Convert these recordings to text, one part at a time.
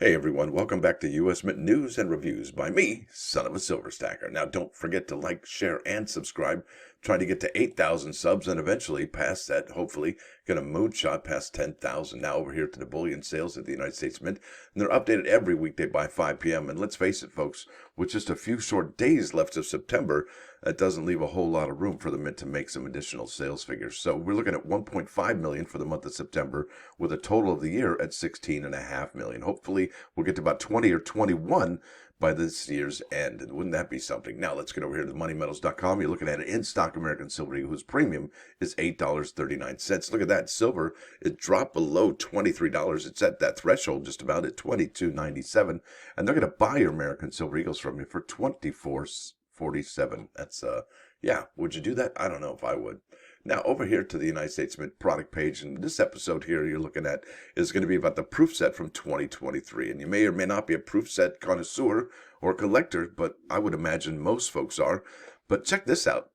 Hey everyone, welcome back to US Mint News and Reviews by me, son of a silver stacker. Now don't forget to like, share, and subscribe. Trying to get to 8,000 subs and eventually past that, hopefully, get a moonshot past 10,000. Now over here to the bullion sales at the United States Mint. And they're updated every weekday by 5 p.m. And let's face it, folks, with just a few short days left of September, that doesn't leave a whole lot of room for the Mint to make some additional sales figures. So we're looking at 1.5 million for the month of September with a total of the year at 16.5 million. Hopefully we'll get to about 20 or 21 by this year's end. And wouldn't that be something? Now let's get over here to moneymetals.com. You're looking at an in-stock American silver whose premium is $8.39. Look at that. Silver, it dropped below $23. It's at that threshold just about at $22.97. And they're going to buy your American silver eagles from you for $24.47. That's, yeah, would you do that? I don't know if I would. Now, over here to the United States Mint product page, and this episode here you're looking at is going to be about the proof set from 2023. And you may or may not be a proof set connoisseur or collector, but I would imagine most folks are. But check this out.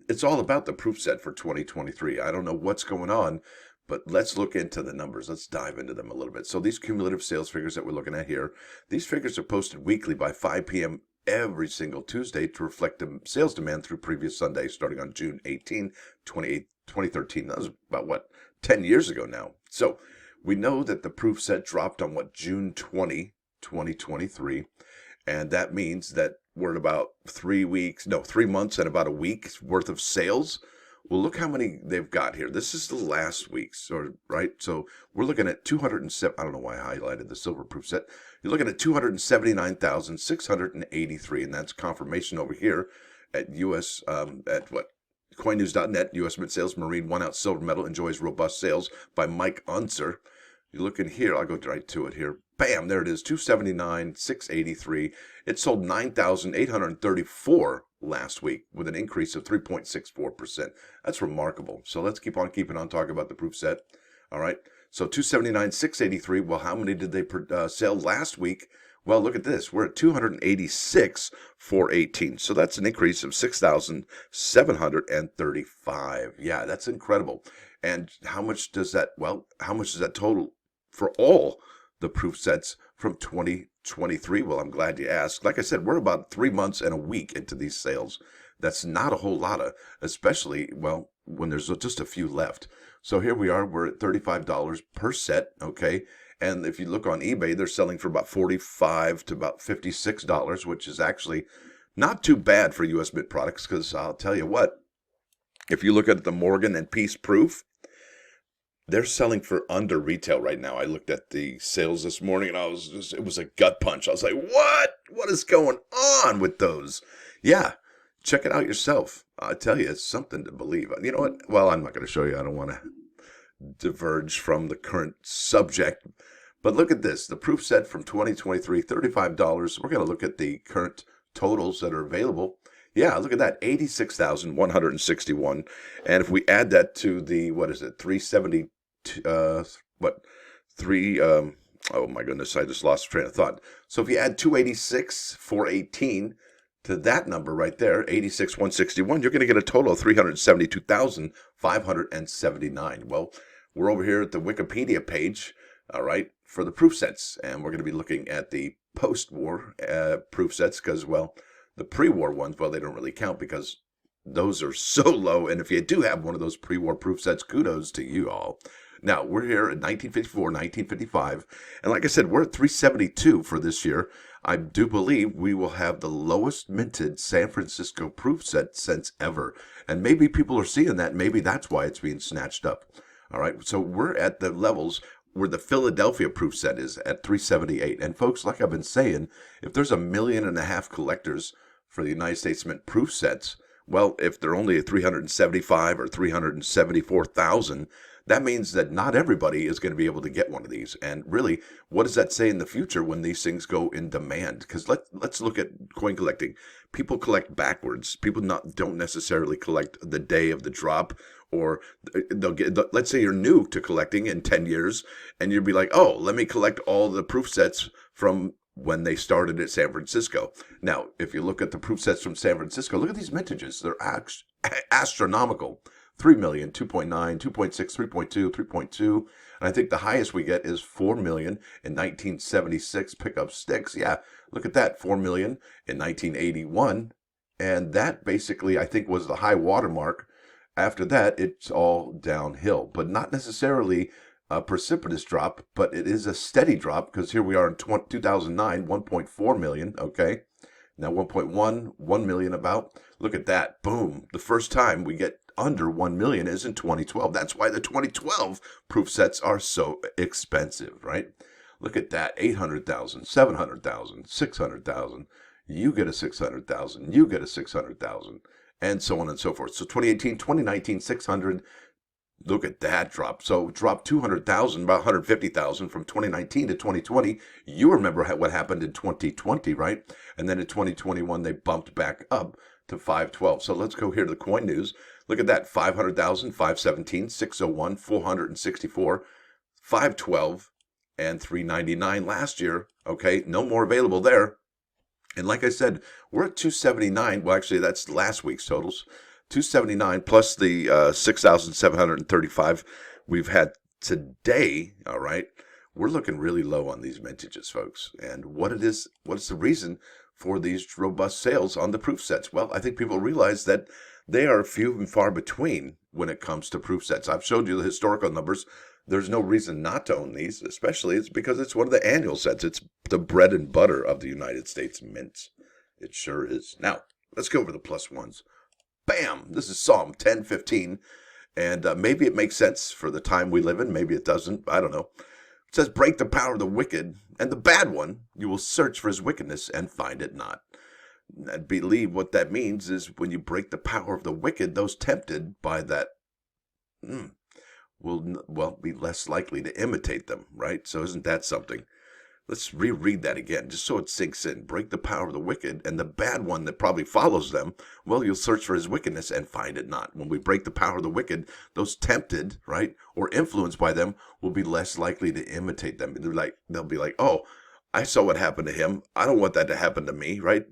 It's all about the proof set for 2023. I don't know what's going on, but let's look into the numbers. Let's dive into them a little bit. So these cumulative sales figures that we're looking at here, these figures are posted weekly by 5 p.m. every single Tuesday to reflect the sales demand through previous Sunday, starting on June 18, 2013. That was about, 10 years ago now. So we know that the proof set dropped on, June 20, 2023. And that means that we're at about 3 months and about a week's worth of sales. Well, look how many they've got here. This is the last week's, right? So we're looking at 207. I don't know why I highlighted the silver proof set. You're looking at 279,683, and that's confirmation over here at coinnews.net. U.S. Mint sales, Marine 1-ounce silver medal enjoys robust sales by Mike Unser. You look in here, I'll go right to it here. Bam, there it is, 279,683. It sold 9,834 last week with an increase of 3.64%. That's remarkable. So let's keep on keeping on talking about the proof set. All right. So 279,683. Well, how many did they sell last week? Well, look at this. We're at 286,418. So that's an increase of 6,735. Yeah, that's incredible. And how much does that total for all the proof sets from 2023? Well, I'm glad you asked. Like I said, we're about 3 months and a week into these sales. That's not a whole lot especially, when there's just a few left. So here we are, we're at $35 per set, okay? And if you look on eBay, they're selling for about $45 to about $56, which is actually not too bad for U.S. Mint products, because I'll tell you what, if you look at the Morgan and Peace proof, they're selling for under retail right now. I looked at the sales this morning and it was a gut punch. I was like, what? What is going on with those? Yeah, check it out yourself. I tell you, it's something to believe. You know what? Well, I'm not going to show you. I don't want to diverge from the current subject. But look at this. The proof set from 2023, $35. We're going to look at the current totals that are available. Yeah, look at that, 86,161. And if we add that to the, 370, oh my goodness, I just lost train of thought. So if you add 286,418 to that number right there, 86,161, you're going to get a total of 372,579. Well, we're over here at the Wikipedia page, all right, for the proof sets. And we're going to be looking at the post-war proof sets because, the pre-war ones, they don't really count because those are so low. And if you do have one of those pre-war proof sets, kudos to you all. Now, we're here at 1954, 1955. And like I said, we're at 372 for this year. I do believe we will have the lowest minted San Francisco proof set since ever. And maybe people are seeing that. Maybe that's why it's being snatched up. All right. So we're at the levels where the Philadelphia proof set is at 378. And folks, like I've been saying, if there's 1.5 million collectors for the United States Mint proof sets, if they're only at 375 or 374,000, that means that not everybody is going to be able to get one of these. And really, what does that say in the future when these things go in demand? Because let's look at coin collecting. People collect backwards. People don't necessarily collect the day of the drop, or they'll get. Let's say you're new to collecting in 10 years, and you'll be like, oh, let me collect all the proof sets from when they started at San Francisco. Now, if you look at the proof sets from San Francisco, look at these mintages. They're astronomical. 3 million, 2.9, 2.6, 3.2, 3.2. And I think the highest we get is 4 million in 1976 pickup sticks. Yeah, look at that, 4 million in 1981. And that basically, I think, was the high watermark. After that, it's all downhill, but not necessarily a precipitous drop, but it is a steady drop because here we are in 2009, 1.4 million, okay? Now 1.1, 1 million about. Look at that. Boom. The first time we get under 1 million is in 2012. That's why the 2012 proof sets are so expensive, right? Look at that. 800,000, 700,000, 600,000. You get a 600,000. You get a 600,000. And so on and so forth. So 2018, 2019, 600. Look at that drop. So dropped 200,000, about 150,000 from 2019 to 2020. You remember what happened in 2020, right? And then in 2021, they bumped back up to 512. So let's go here to the coin news. Look at that. 500,000, 517, 601, 464, 512, and 399 last year. Okay, no more available there. And like I said, we're at 279. Well, actually, that's last week's totals. 279 plus the 6,735 we've had today. All right, we're looking really low on these vintages, folks. And what's the reason for these robust sales on the proof sets? Well, I think people realize that they are few and far between when it comes to proof sets. I've showed you the historical numbers. There's no reason not to own these, especially it's because it's one of the annual sets. It's the bread and butter of the United States mints. It sure is. Now, let's go over the plus ones. Bam! This is Psalm 10:15, and maybe it makes sense for the time we live in. Maybe it doesn't. I don't know. It says, break the power of the wicked and the bad one. You will search for his wickedness and find it not. I believe what that means is when you break the power of the wicked, those tempted by that will be less likely to imitate them, right? So isn't that something? Let's reread that again, just so it sinks in. Break the power of the wicked, and the bad one that probably follows them, well, you'll search for his wickedness and find it not. When we break the power of the wicked, those tempted, right, or influenced by them will be less likely to imitate them. They'll be like, oh, I saw what happened to him. I don't want that to happen to me, right?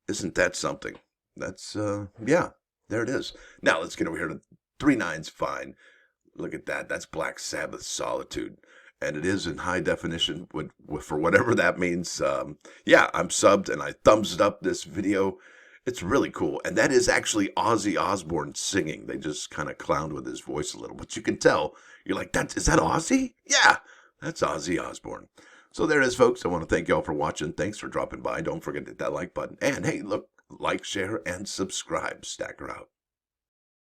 Isn't that something? That's, yeah, there it is. Now let's get over here to 3.9's fine. Look at that. That's Black Sabbath Solitude. And it is in high definition for whatever that means. Yeah, I'm subbed and I thumbs up this video. It's really cool. And that is actually Ozzy Osbourne singing. They just kind of clowned with his voice a little. But you can tell. You're like, is that Ozzy? Yeah, that's Ozzy Osbourne. So there it is, folks. I want to thank y'all for watching. Thanks for dropping by. Don't forget to hit that like button. And hey, look, like, share, and subscribe. Stacker out.